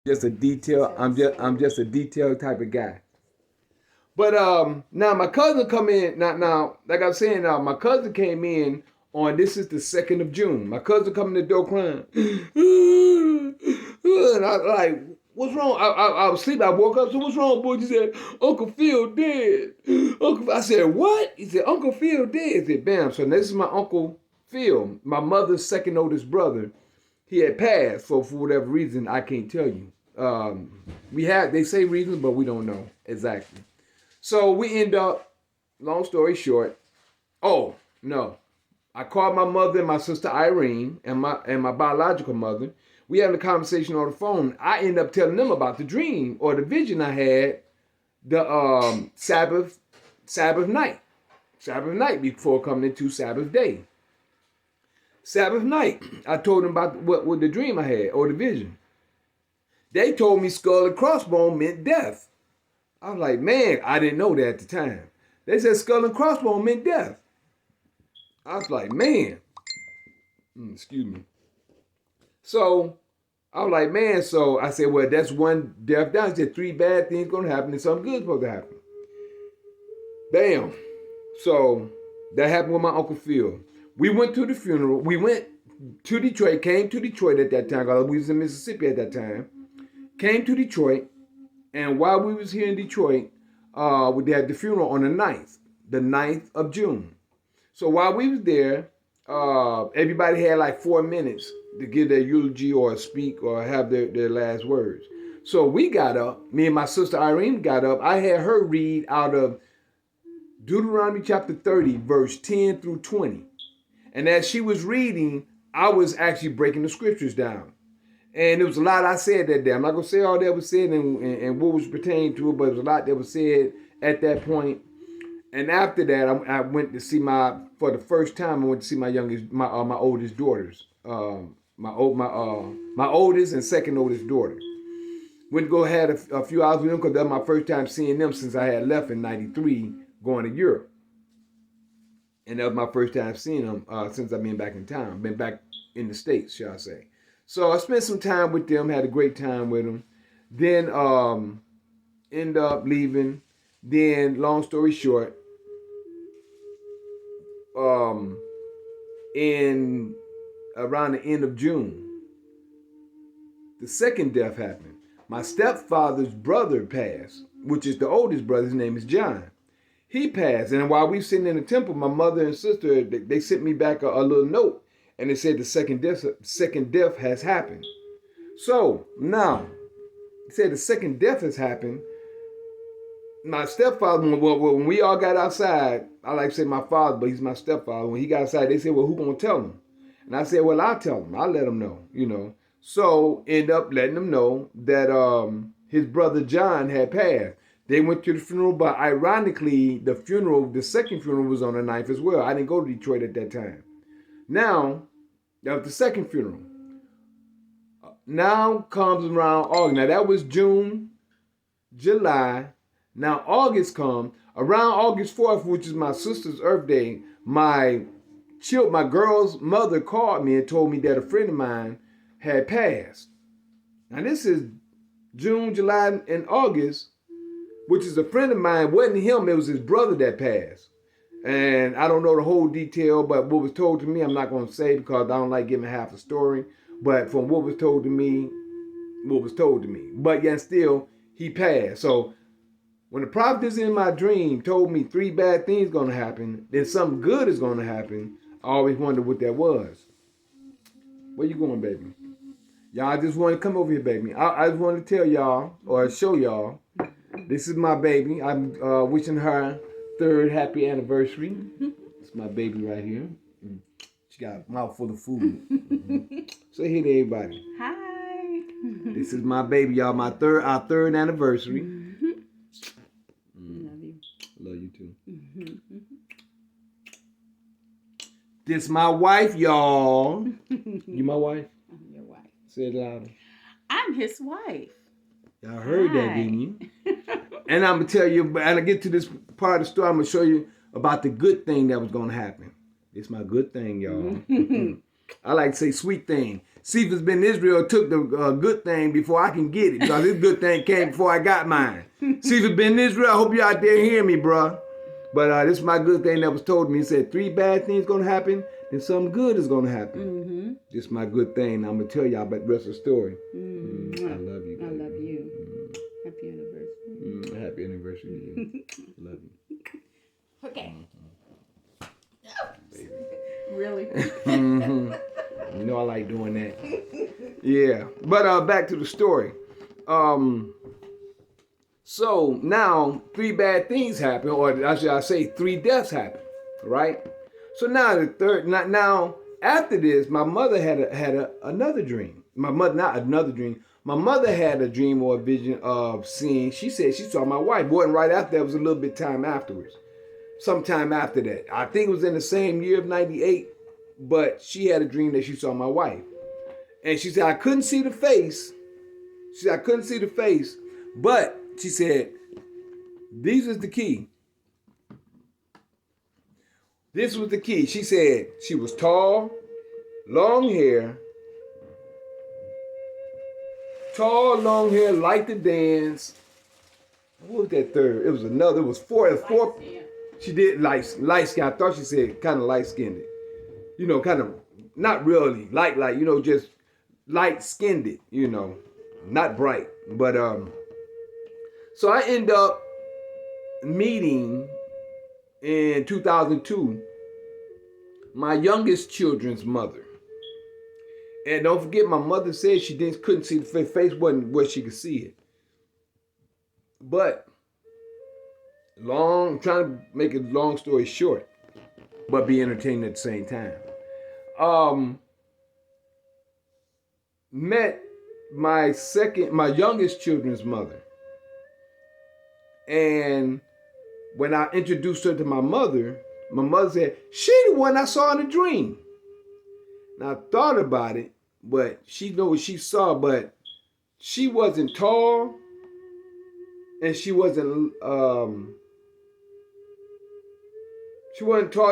just a detail. I'm just a detailed type of guy. But now my cousin come in now like I was saying my cousin came in on this is the 2nd of June. My cousin come in the door crying, and I like what's wrong? I was asleep. I woke up. So what's wrong, boy? He said Uncle Phil dead. I said what? He said Uncle Phil dead. I said bam. So this is my Uncle Phil, my mother's second oldest brother. He had passed for whatever reason I can't tell you. They say reasons, but we don't know exactly. So we end up, long story short, oh, no. I called my mother and my sister Irene and my biological mother. We had a conversation on the phone. I end up telling them about the dream or the vision I had the Sabbath night before coming into Sabbath day. Sabbath night, I told them about what the dream I had or the vision. They told me skull and crossbone meant death. I was like, man, I didn't know that at the time. They said skull and crossbone meant death. I was like, man. Excuse me. So I was like, man, so I said, well, that's one death down. I said, 3 bad things going to happen and something good supposed to happen. Bam. So that happened with my Uncle Phil. We went to the funeral. We went to Detroit, came to Detroit at that time, because we was in Mississippi at that time. Came to Detroit. And while we was here in Detroit, we had the funeral on the 9th of June. So while we was there, everybody had like 4 minutes to give their eulogy or speak or have their last words. So we got up, me and my sister Irene got up. I had her read out of Deuteronomy chapter 30, verse 10 through 20. And as she was reading, I was actually breaking the scriptures down. And there was a lot I said that day. I'm not going to say all that was said and what was pertaining to it, but there was a lot that was said at that point. And after that, I went to see for the first time, I went to see my oldest daughters. My oldest and second oldest daughter. Went to go had a few hours with them because that was my first time seeing them since I had left in 93 going to Europe. And that was my first time seeing them since I've been back in town, been back in the States, shall I say. So I spent some time with them, had a great time with them. Then end up leaving. Then, long story short, in around the end of June, the second death happened. My stepfather's brother passed, which is the oldest brother. His name is John. He passed, and while we were sitting in the temple, my mother and sister, they sent me back a little note. And they said the second death has happened. So now, they said the second death has happened. My stepfather, when we all got outside, I like to say my father, but he's my stepfather. When he got outside, they said, well, who gonna tell him? And I said, well, I'll tell him. I'll let him know, So end up letting them know that his brother John had passed. They went to the funeral, but ironically, the second funeral was on the 9th as well. I didn't go to Detroit at that time. Now, that was the second funeral. Now comes around August. Now that was June, July. Now August comes. Around August 4th, which is my sister's Earth Day, my girl's mother called me and told me that a friend of mine had passed. Now this is June, July, and August, which is a friend of mine. It wasn't him, it was his brother that passed. And I don't know the whole detail, but what was told to me, I'm not going to say because I don't like giving half a story. But from what was told to me. But yet still, he passed. So when the prophetess in my dream told me 3 bad things going to happen, then something good is going to happen, I always wondered what that was. Where you going, baby? Y'all, I just want to come over here, baby. I just want to tell y'all or show y'all, this is my baby. I'm wishing her 3rd happy anniversary. It's my baby right here. She got a mouthful of food. Say hey to everybody. Hi. This is my baby, y'all. Our 3rd anniversary. Love you. Love you too. This my wife, y'all. You my wife? I'm your wife. Say it louder. I'm his wife. Y'all heard that, didn't you? And I'm going to tell you, and I get to this part of the story, I'm going to show you about the good thing that was going to happen. It's my good thing, y'all. I like to say sweet thing. Cephas ben Israel took the good thing before I can get it, because this good thing came before I got mine. Cephas ben Israel, I hope you out there hearing me, bruh. But this is my good thing that was told me. It said 3 bad things going to happen, then something good is going to happen. Mm-hmm. This is my good thing. I'm going to tell y'all about the rest of the story. Mm-hmm. I love you. I love you. Happy anniversary. Happy anniversary to you. Love you. Okay. Baby. Really? You know I like doing that. Yeah. But back to the story. So now 3 bad things happen, or I say 3 deaths happen, right? So now the third, now after this, my mother had another dream. My mother, not another dream. My mother had a dream or a vision of seeing. She said she saw my wife. It wasn't right after that. It was a little bit time afterwards. Sometime after that, I think it was in the same year of '98. But she had a dream that she saw my wife, and she said I couldn't see the face. She said I couldn't see the face, but she said, "This is the key." This was the key. She said she was tall, long hair, liked to dance. What was that third? It was another. It was four. She did light skin. I thought she said kind of light skinned. You know, kind of not really light, you know, just light skinned. You know, not bright. But so I end up meeting in 2002 my youngest children's mother. And don't forget, my mother said she couldn't see the face wasn't where she could see it. But trying to make a long story short, but be entertaining at the same time. Met my youngest children's mother. And when I introduced her to my mother said, she the one I saw in a dream. Now I thought about it, but she knew what she saw, but she wasn't tall, and she wasn't tall,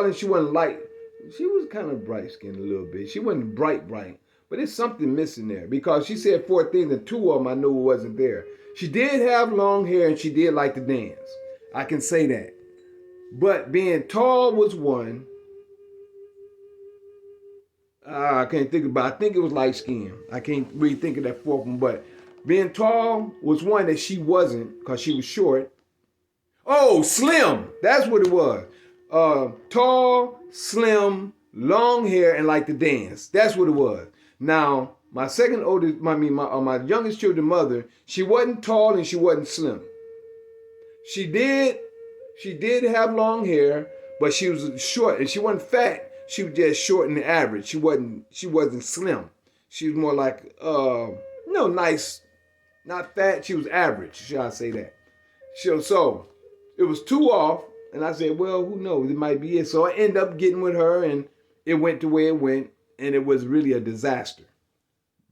and she wasn't light. She was kind of bright skinned a little bit. She wasn't bright, but there's something missing there, because she said 4 things and 2 of them I knew wasn't there. She did have long hair and she did like to dance. I can say that. But being tall was one. I can't think about it. I think it was light skin. I can't really think of that 4th one, but being tall was one that she wasn't, because she was short. Oh, slim. That's what it was. Tall, slim, long hair, and like to dance. That's what it was. Now, my my youngest children's mother, she wasn't tall and she wasn't slim. She did have long hair, but she was short, and she wasn't fat. She was just short and average. She wasn't slim. She was more like nice, not fat. She was average, shall I say that? So it was 2 off, and I said, well, who knows? It might be it. So I ended up getting with her, and it went the way it went, and it was really a disaster.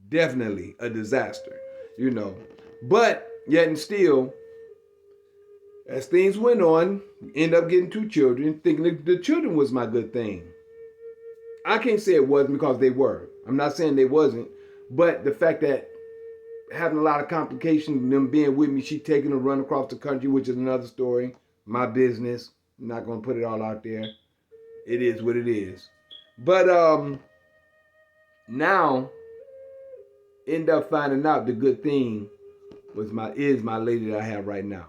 Definitely a disaster, you know. But yet and still, as things went on, ended up getting 2 children, thinking that the children was my good thing. I can't say it wasn't, because they were. I'm not saying they wasn't, but the fact that having a lot of complications, them being with me, she taking a run across the country, which is another story. My business. I'm not gonna put it all out there. It is what it is. But now end up finding out the good thing is my lady that I have right now.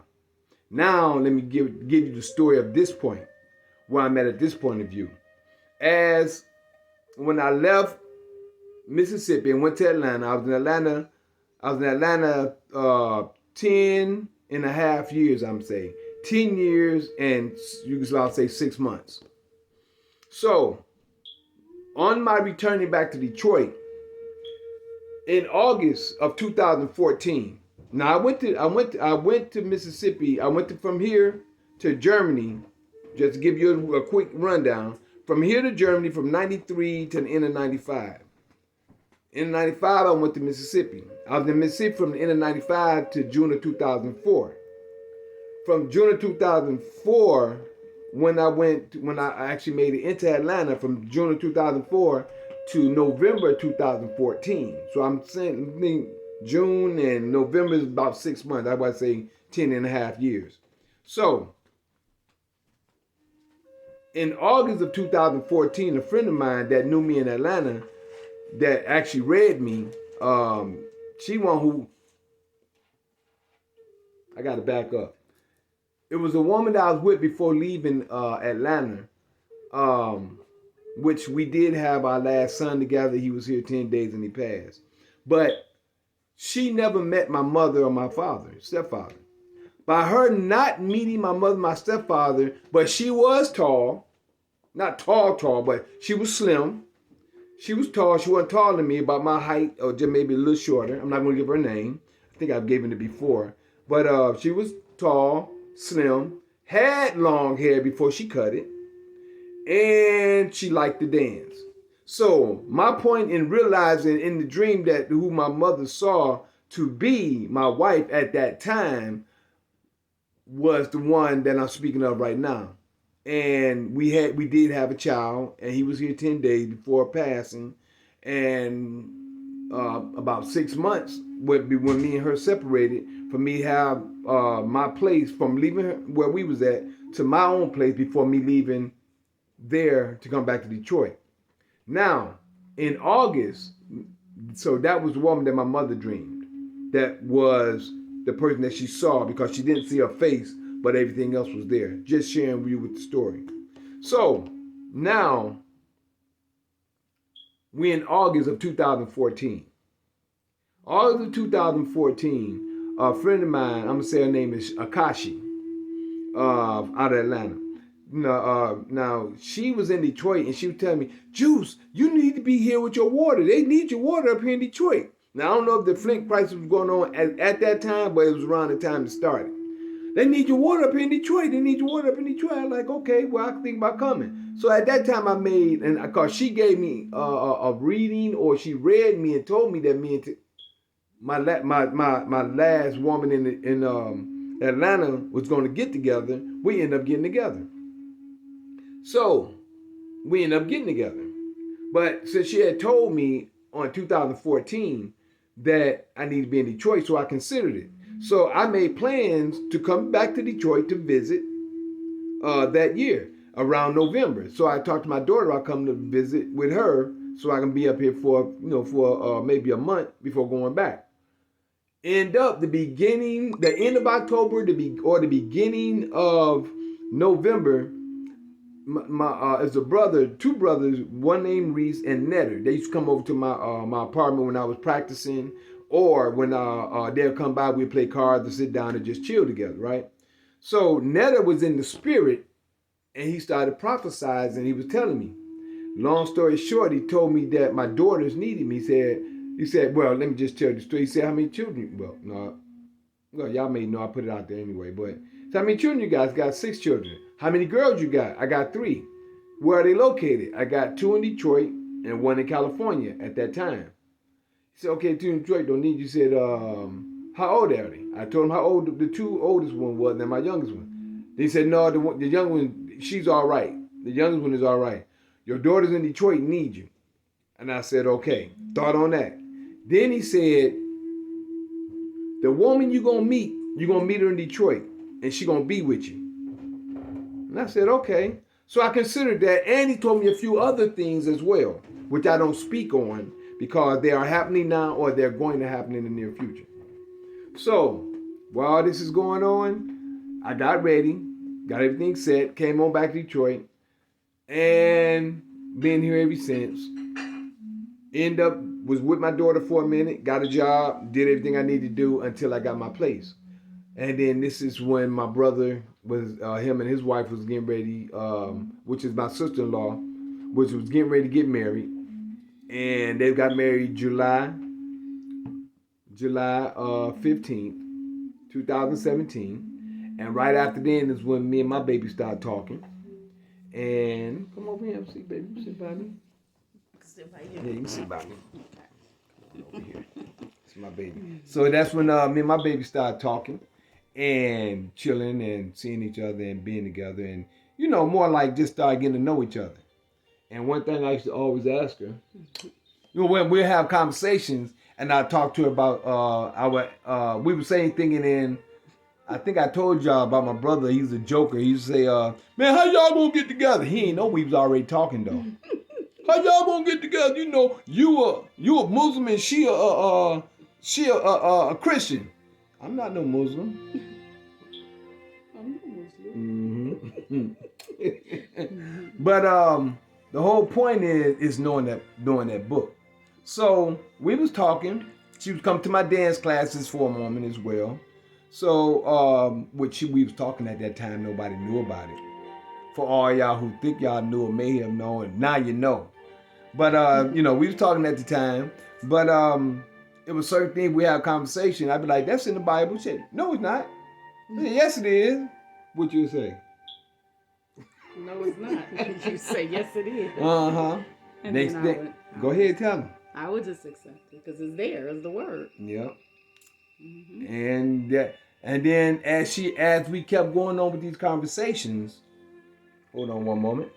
Now let me give you the story of this point, where I'm at this point of view. As when I left Mississippi and went to Atlanta, I was in Atlanta 10 and a half years, I'm saying. 10 years and you can say 6 months. So on my returning back to Detroit in August of 2014. Now I went to Mississippi. I went from here to Germany, just to give you a quick rundown. From here to Germany from 93 to the end of 95. In 95, I went to Mississippi. I was in Mississippi from the end of 95 to June of 2004. From June of 2004, when I actually made it into Atlanta, from June of 2004 to November 2014. So I'm saying June and November is about 6 months. I would say 10 and a half years. So in August of 2014, a friend of mine that knew me in Atlanta that actually read me, she one who, I got to back up. It was a woman that I was with before leaving Atlanta, which we did have our last son together. He was here 10 days and he passed. But she never met my mother or my stepfather. By her not meeting my mother, my stepfather, but she was tall, not tall, but she was slim. She was tall. She wasn't taller than me, about my height, or just maybe a little shorter. I'm not going to give her a name. I think I've given it before. But she was tall, slim, had long hair before she cut it, and she liked to dance. So my point in realizing in the dream that who my mother saw to be my wife at that time was the one that I'm speaking of right now. And we did have a child, and he was here 10 days before passing. And about 6 months would be when me and her separated, for me to have my place, from leaving her, where we was at, to my own place before me leaving there to come back to Detroit. Now, in August, so that was the woman that my mother dreamed. That was the person that she saw, because she didn't see her face, but everything else was there. Just sharing with you with the story. So now we're in August of 2014. August of 2014, a friend of mine, I'm gonna say her name is Akashi, out of Atlanta. Now she was in Detroit, and she was telling me, Juice, you need to be here with your water. They need your water up here in Detroit. Now I don't know if the Flint crisis was going on at that time, but it was around the time it started. They need your water up here in Detroit. They need your water up in Detroit. I'm like, okay, well, I can think about coming. So at that time I made, and because she gave me a reading, or she read me and told me that me and my last woman in Atlanta was going to get together. We ended up getting together. So we ended up getting together. But since she had told me on 2014 that I need to be in Detroit, so I considered it. So I made plans to come back to Detroit to visit that year around November. So I talked to my daughter, I'll come to visit with her so I can be up here for maybe a month before going back. End up the end of October, the beginning of November, as a brother, two brothers, one named Reese and Netter. They used to come over to my apartment when I was practicing, or when they'll come by, we'd play cards and sit down and just chill together, right? So Netter was in the spirit, and he started prophesizing. He was telling me. Long story short, he told me that my daughters needed me. He said, well, let me just tell you the story. He said, how many children? Well, y'all may know I put it out there anyway, but so how many children you guys? Got 6 children. How many girls you got? I got 3. Where are they located? I got 2 in Detroit and 1 in California at that time. He said, okay, 2 in Detroit don't need you. He said, how old are they? I told him how old the 2 oldest one was and my youngest one. He said, no, the young one, she's all right. The youngest one is all right. Your daughters in Detroit need you. And I said, okay, thought on that. Then he said, the woman you're going to meet her in Detroit, and she's going to be with you. And I said, okay. So I considered that, and he told me a few other things as well, which I don't speak on because they are happening now or they're going to happen in the near future. So while this is going on, I got ready, got everything set, came on back to Detroit, and been here ever since. Was with my daughter for a minute, got a job, did everything I needed to do until I got my place. And then this is when my brother him and his wife was getting ready, which is my sister-in-law, which was getting ready to get married. And they got married July 15th, 2017. And right after then is when me and my baby started talking. And come over here and see, baby. You sit by me. Sit by you. Yeah, you can sit by me. Over here. It's my baby. So that's when me and my baby started talking and chilling and seeing each other and being together, and more like just start getting to know each other. And one thing I used to always ask her, when we have conversations, and I talk to her about we were saying thinking in. I think I told y'all about my brother. He's a joker. He used to say, "Man, how y'all gonna get together?" He ain't know we was already talking though. How y'all gonna get together? You know, you a Muslim and she a Christian. I'm not no Muslim. I'm no Muslim. But the whole point is knowing that book. So we was talking. She was coming to my dance classes for a moment as well. So we was talking at that time, nobody knew about it. For all y'all who think y'all knew or may have known, now you know. But we was talking at the time. But it was certain things we had a conversation. I'd be like, "That's in the Bible." She said, "No, it's not." I said, "Yes, it is." What you say? No, it's not. You say yes, it is. Next thing, go ahead, tell them. I would just accept it because it's there. It's the word. Yep. Mm-hmm. And then as we kept going on with these conversations, hold on one moment.